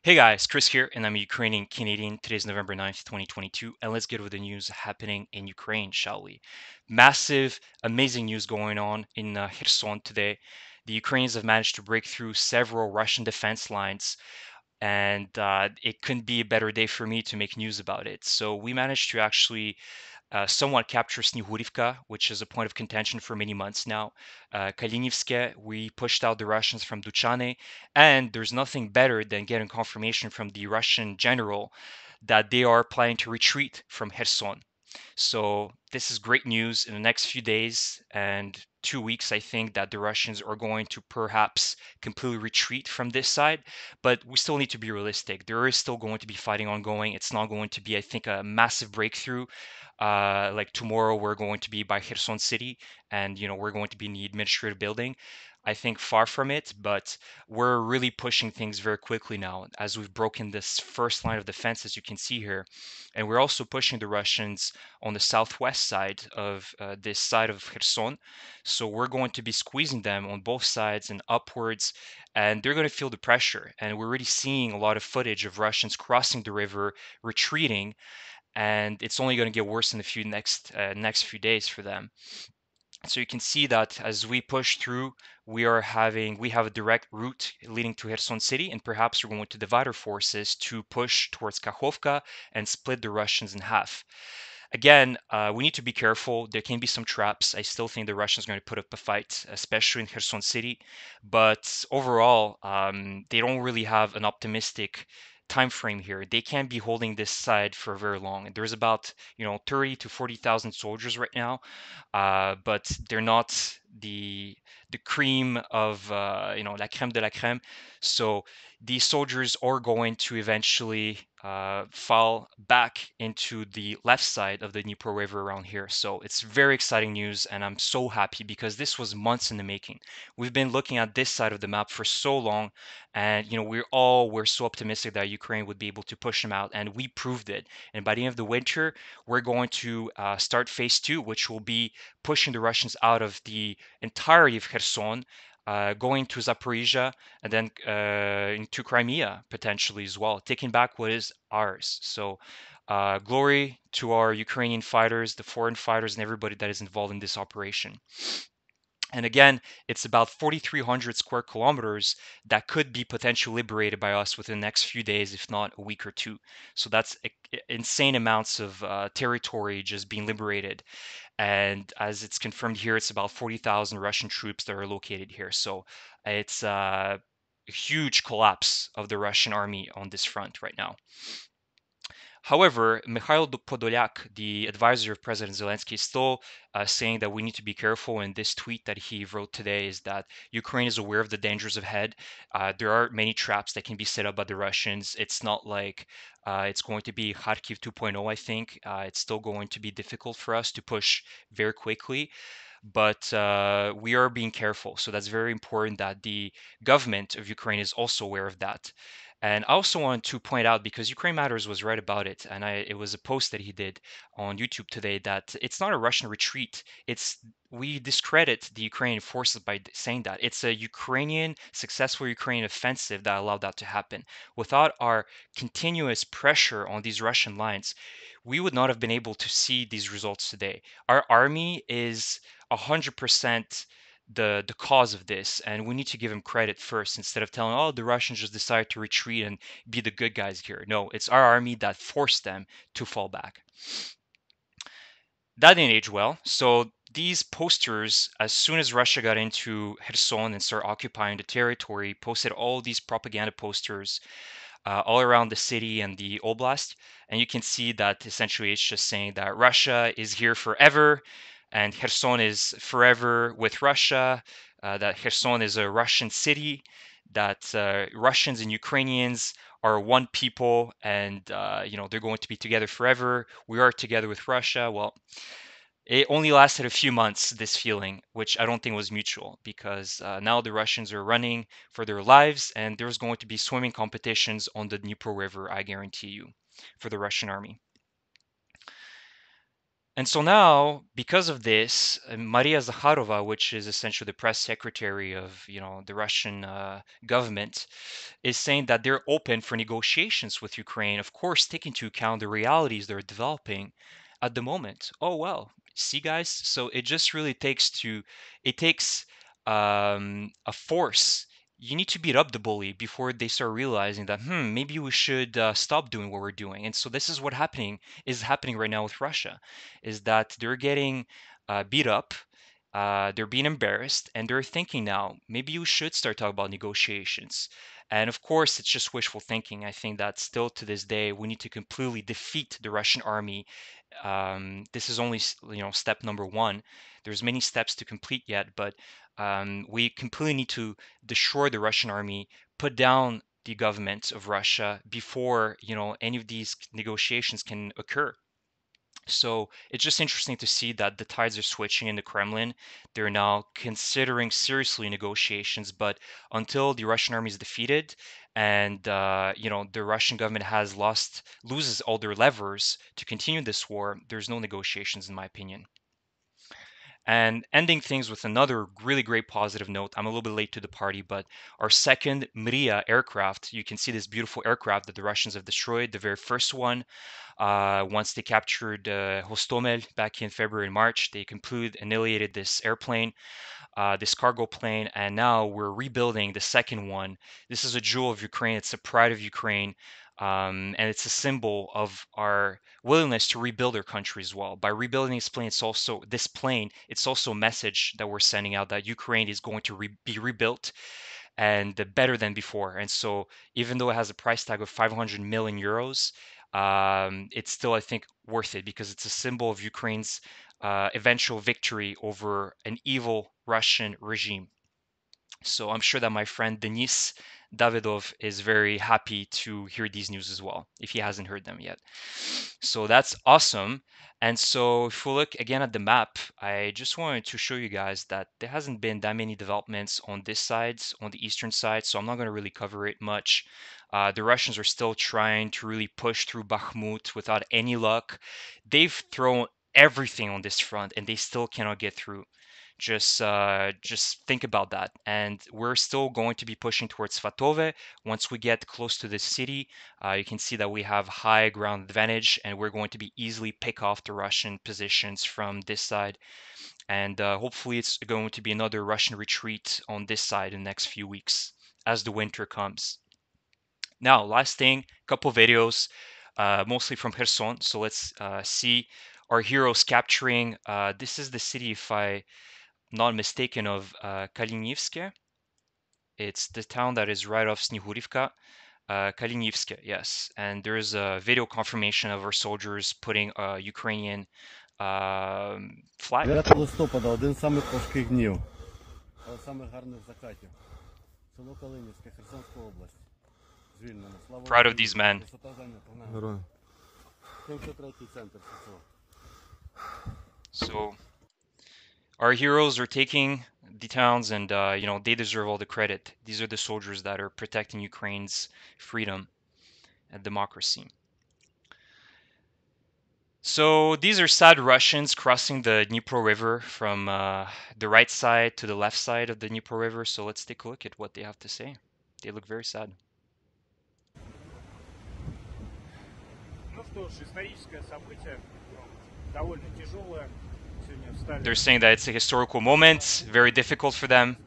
Hey guys, Chris here, and I'm a Ukrainian Canadian. Today's November 9th, 2022, and let's get with the news happening in Ukraine, shall we? Massive, amazing news going on in Kherson today. The Ukrainians have managed to break through several Russian defense lines, and it couldn't be a better day for me to make news about it. So we managed to actually somewhat capture Snihurivka, which is a point of contention for many months now. Kalinivske, we pushed out the Russians from Duchane, and there's nothing better than getting confirmation from the Russian general that they are planning to retreat from Kherson. So this is great news in the next few days and 2 weeks. I think that the Russians are going to perhaps completely retreat from this side, but we still need to be realistic. There is still going to be fighting ongoing. It's not going to be, I think, a massive breakthrough. Like tomorrow, we're going to be by Kherson City, and we're going to be in the administrative building. I think far from it, but we're really pushing things very quickly now as we've broken this first line of defense, as you can see here. And we're also pushing the Russians on the southwest side of this side of Kherson. So we're going to be squeezing them on both sides and upwards, and they're going to feel the pressure. And we're already seeing a lot of footage of Russians crossing the river, retreating, and it's only going to get worse in the next few days for them. So you can see that as we push through, we have a direct route leading to Kherson City, and perhaps we're going to divide our forces to push towards Kakhovka and split the Russians in half. Again, we need to be careful. There can be some traps. I still think the Russians are going to put up a fight, especially in Kherson City. But overall, they don't really have an optimistic time frame here. They can't be holding this side for very long. There's about 30 to 40,000 soldiers right now, but they're not the cream of la crème de la crème. So these soldiers are going to eventually fall back into the left side of the Dnipro River around here. So it's very exciting news, and I'm so happy because this was months in the making. We've been looking at this side of the map for so long, and we're so optimistic that Ukraine would be able to push them out, and we proved it. And by the end of the winter, we're going to start phase two, which will be pushing the Russians out of the entirety of Kherson, going to Zaporizhia, and then into Crimea potentially as well, taking back what is ours. So, glory to our Ukrainian fighters, the foreign fighters, and everybody that is involved in this operation. And again, it's about 4,300 square kilometers that could be potentially liberated by us within the next few days, if not a week or two. So that's insane amounts of territory just being liberated. And as it's confirmed here, it's about 40,000 Russian troops that are located here. So it's a huge collapse of the Russian army on this front right now. However, Mikhail Podolyak, the advisor of President Zelensky, is still saying that we need to be careful. And this tweet that he wrote today is that Ukraine is aware of the dangers ahead. There are many traps that can be set up by the Russians. It's not like it's going to be Kharkiv 2.0, I think. It's still going to be difficult for us to push very quickly, but we are being careful. So that's very important that the government of Ukraine is also aware of that. And I also want to point out, because Ukraine Matters was right about it, and it was a post that he did on YouTube today, that it's not a Russian retreat. It's We discredit the Ukrainian forces by saying that it's a successful Ukrainian offensive that allowed that to happen. Without our continuous pressure on these Russian lines, we would not have been able to see these results today. Our army is 100% the cause of this, and we need to give him credit first instead of telling, oh, the Russians just decided to retreat and be the good guys here. No, it's our army that forced them to fall back. That didn't age well. So these posters, as soon as Russia got into Kherson and started occupying the territory, posted all these propaganda posters all around the city and the oblast. And you can see that essentially it's just saying that Russia is here forever and Kherson is forever with Russia, that Kherson is a Russian city, that Russians and Ukrainians are one people, and they're going to be together forever. We are together with Russia. Well, it only lasted a few months, this feeling, which I don't think was mutual, because now the Russians are running for their lives, and there's going to be swimming competitions on the Dnipro River, I guarantee you, for the Russian army. And so now, because of this, Maria Zakharova, which is essentially the press secretary of, the Russian government, is saying that they're open for negotiations with Ukraine, of course, taking into account the realities they're developing at the moment. Oh well, see guys, so it just really takes a force. You need to beat up the bully before they start realizing that maybe we should stop doing what we're doing. And so this is what happening right now with Russia, is that they're getting beat up, they're being embarrassed, and they're thinking now maybe you should start talking about negotiations. And of course, it's just wishful thinking. I think that still to this day, we need to completely defeat the Russian army. This is only step number one. There's many steps to complete yet, but we completely need to destroy the Russian army, put down the government of Russia before any of these negotiations can occur. So it's just interesting to see that the tides are switching in the Kremlin. They're now considering seriously negotiations, but until the Russian army is defeated and the Russian government loses all their levers to continue this war, there's no negotiations, in my opinion. And ending things with another really great positive note. I'm a little bit late to the party, but our second Mriya aircraft, you can see this beautiful aircraft that the Russians have destroyed, the very first one. Once they captured Hostomel back in February and March, they completely annihilated this airplane, this cargo plane, and now we're rebuilding the second one. This is a jewel of Ukraine. It's a pride of Ukraine. And it's a symbol of our willingness to rebuild our country as well. By rebuilding this plane, it's also a message that we're sending out that Ukraine is going to be rebuilt and better than before. And so, even though it has a price tag of 500 million euros, it's still, I think, worth it because it's a symbol of Ukraine's eventual victory over an evil Russian regime. So I'm sure that my friend Denis Davidov is very happy to hear these news as well, if he hasn't heard them yet. So that's awesome. And so if we look again at the map, I just wanted to show you guys that there hasn't been that many developments on this side, on the eastern side, so I'm not going to really cover it much. The Russians are still trying to really push through Bakhmut without any luck. They've thrown everything on this front and they still cannot get through. Just think about that. And we're still going to be pushing towards Svatove. Once we get close to the city, you can see that we have high ground advantage, and we're going to be easily pick off the Russian positions from this side. And hopefully, it's going to be another Russian retreat on this side in the next few weeks as the winter comes. Now, last thing, couple videos, mostly from Kherson. So let's see our heroes capturing. This is the city, if I not mistaken, of Kalinivske. It's the town that is right off Snihurivka. Kalinivske, yes. And there's a video confirmation of our soldiers putting a Ukrainian flag. 9 листопада, один з самих важких днів, але самих гарних закатів. Село Калинівське, Херсонська область. Звільнено. Слава Proud of Україні. these men. Висота зайнята. Герой. 73-й центр ССО. So our heroes are taking the towns, and they deserve all the credit. These are the soldiers that are protecting Ukraine's freedom and democracy. So these are sad Russians crossing the Dnipro River from the right side to the left side of the Dnipro River. So let's take a look at what they have to say. They look very sad. They're saying that it's a historical moment, very difficult for them.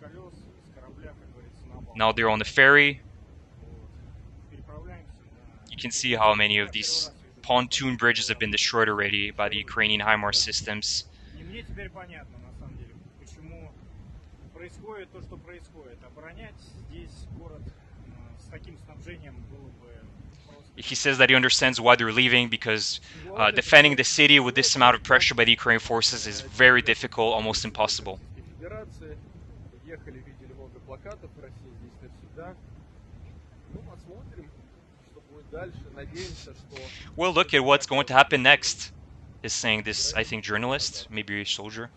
Now they're on the ferry. You can see how many of these pontoon bridges have been destroyed already by the Ukrainian HIMARS systems. He says that he understands why they're leaving, because defending the city with this amount of pressure by the Ukrainian forces is very difficult, almost impossible. Well, look at what's going to happen next, is saying this, I think, journalist, maybe a soldier.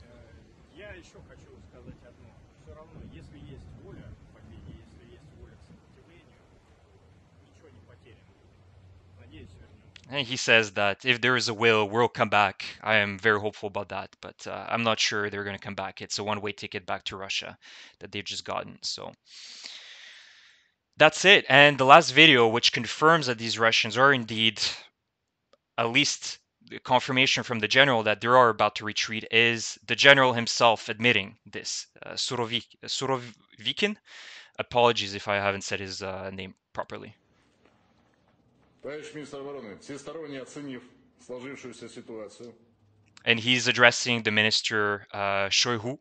And he says that if there is a will, we'll come back. I am very hopeful about that, but I'm not sure they're going to come back. It's a one-way ticket back to Russia that they've just gotten. So that's it. And the last video, which confirms that these Russians are indeed, at least the confirmation from the general that they are about to retreat, is the general himself admitting this. Surovikin. Apologies if I haven't said his name properly. Товарищ министр обороны, всесторонне оценив сложившуюся ситуацию, And he's addressing the minister Shoigu.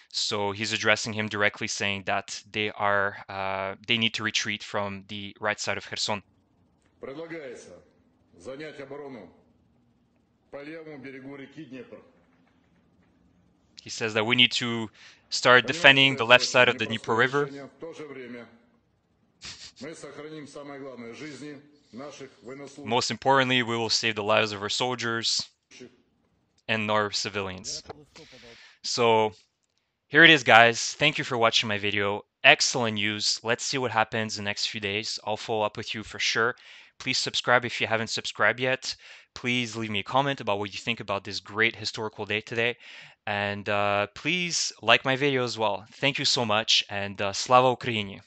So he's addressing him directly, saying that they need to retreat from the right side of Kherson. предлагается занять оборону по левому берегу реки Днепр. He says that we need to start defending the left side of the Dnieper River. В то же время мы сохраним самое главное жизни наших военнослужащих. Most importantly, we will save the lives of our soldiers and our civilians. So here it is, guys. Thank you for watching my video. Excellent news. Let's see what happens in the next few days. I'll follow up with you for sure. Please subscribe if you haven't subscribed yet. Please leave me a comment about what you think about this great historical day today. And please like my video as well. Thank you so much, and Slava Ukraini!